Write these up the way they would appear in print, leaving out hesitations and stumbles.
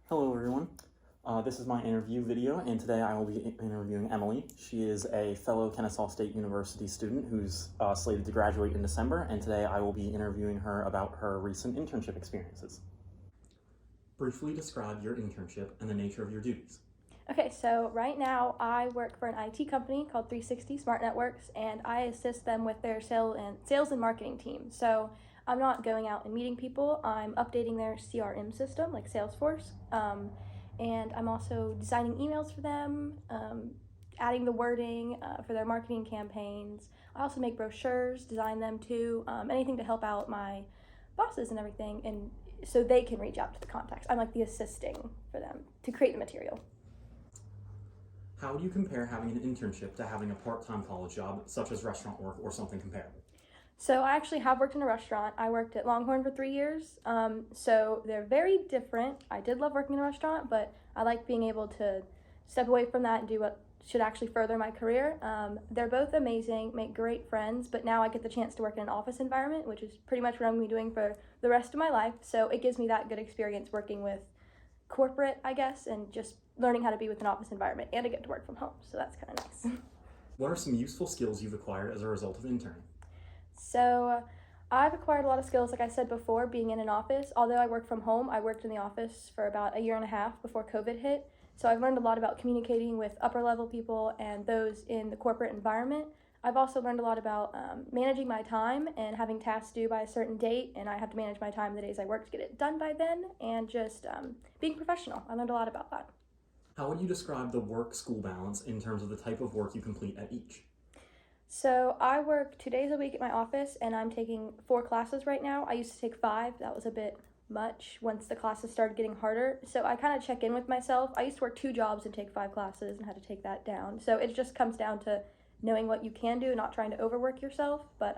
Hello everyone. This is my interview video, and today I will be interviewing Emily. She is a fellow Kennesaw State University student who's slated to graduate in December, and today I will be interviewing her about her recent internship experiences. Briefly describe your internship and the nature of your duties. Okay, so right now I work for an IT company called 360 Smart Networks, and I assist them with their sales and marketing team. So I'm not going out and meeting people, I'm updating their CRM system, like Salesforce, and I'm also designing emails for them, adding the wording for their marketing campaigns. I also make brochures, design them too, anything to help out my bosses and everything, and so they can reach out to the contacts. I'm like the assisting for them to create the material. How would you compare having an internship to having a part-time college job, such as restaurant work or something comparable? So I actually have worked in a restaurant. I worked at Longhorn for 3 years, so they're very different. I did love working in a restaurant, but I like being able to step away from that and do what should actually further my career. They're both amazing, make great friends, but now I get the chance to work in an office environment, which is pretty much what I'm going to be doing for the rest of my life. So it gives me that good experience working with corporate, I guess, and just learning how to be with an office environment, and I get to work from home, so that's kind of nice. What are some useful skills you've acquired as a result of interning? So I've acquired a lot of skills, like I said before, being in an office. Although I work from home, I worked in the office for about a year and a half before COVID hit. So I've learned a lot about communicating with upper level people and those in the corporate environment. I've also learned a lot about managing my time and having tasks due by a certain date, and I have to manage my time the days I work to get it done by then, and just being professional. I learned a lot about that. How would you describe the work-school balance in terms of the type of work you complete at each? So I work 2 days a week at my office, and I'm taking 4 classes right now. I used to take 5. That was a bit much once the classes started getting harder. So I kind of check in with myself. I used to work 2 jobs and take 5 classes and had to take that down. So it just comes down to knowing what you can do, not trying to overwork yourself. But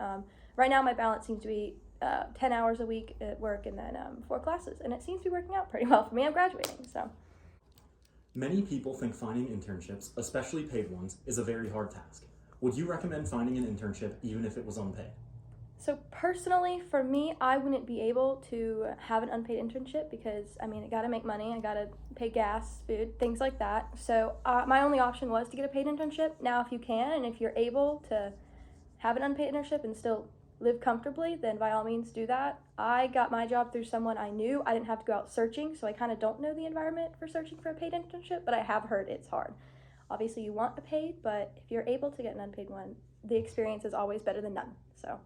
right now my balance seems to be 10 hours a week at work and then 4 classes. And it seems to be working out pretty well for me. I'm graduating, so. Many people think finding internships, especially paid ones, is a very hard task. Would you recommend finding an internship even if it was unpaid? So personally, for me, I wouldn't be able to have an unpaid internship because, I gotta make money, I gotta pay gas, food, things like that. So my only option was to get a paid internship. Now, if you can, and if you're able to have an unpaid internship and still live comfortably, then by all means do that. I got my job through someone I knew. I didn't have to go out searching, so I kind of don't know the environment for searching for a paid internship, but I have heard it's hard. Obviously, you want a paid, but if you're able to get an unpaid one, the experience is always better than none. So,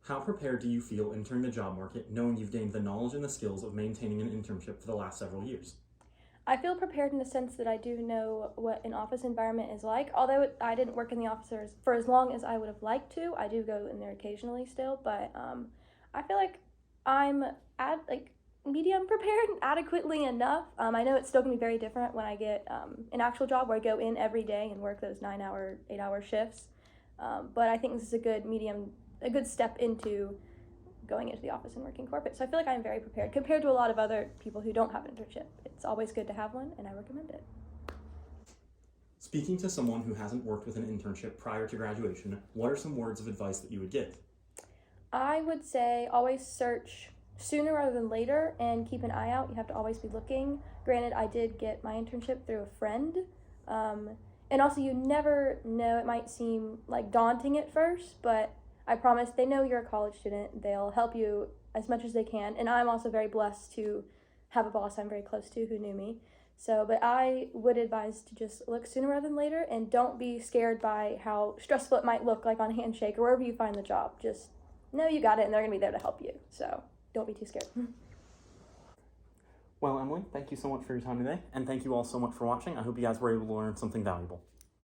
how prepared do you feel entering the job market, knowing you've gained the knowledge and the skills of maintaining an internship for the last several years? I feel prepared in the sense that I do know what an office environment is like. Although I didn't work in the office for as long as I would have liked to, I do go in there occasionally still. But I feel like I'm medium prepared adequately enough. I know it's still gonna be very different when I get an actual job where I go in every day and work those 9-hour, 8-hour shifts. But I think this is a good step into going into the office and working corporate. So I feel like I'm very prepared compared to a lot of other people who don't have an internship. It's always good to have one, and I recommend it. Speaking to someone who hasn't worked with an internship prior to graduation, what are some words of advice that you would give? I would say always search sooner rather than later and keep an eye out. You have to always be looking. Granted, I did get my internship through a friend. And also, you never know, it might seem like daunting at first, but I promise they know you're a college student. They'll help you as much as they can. And I'm also very blessed to have a boss I'm very close to who knew me. So, but I would advise to just look sooner rather than later, and don't be scared by how stressful it might look like on Handshake or wherever you find the job. Just know you got it, and they're gonna be there to help you. So don't be too scared. Well, Emily, thank you so much for your time today, and thank you all so much for watching. I hope you guys were able to learn something valuable.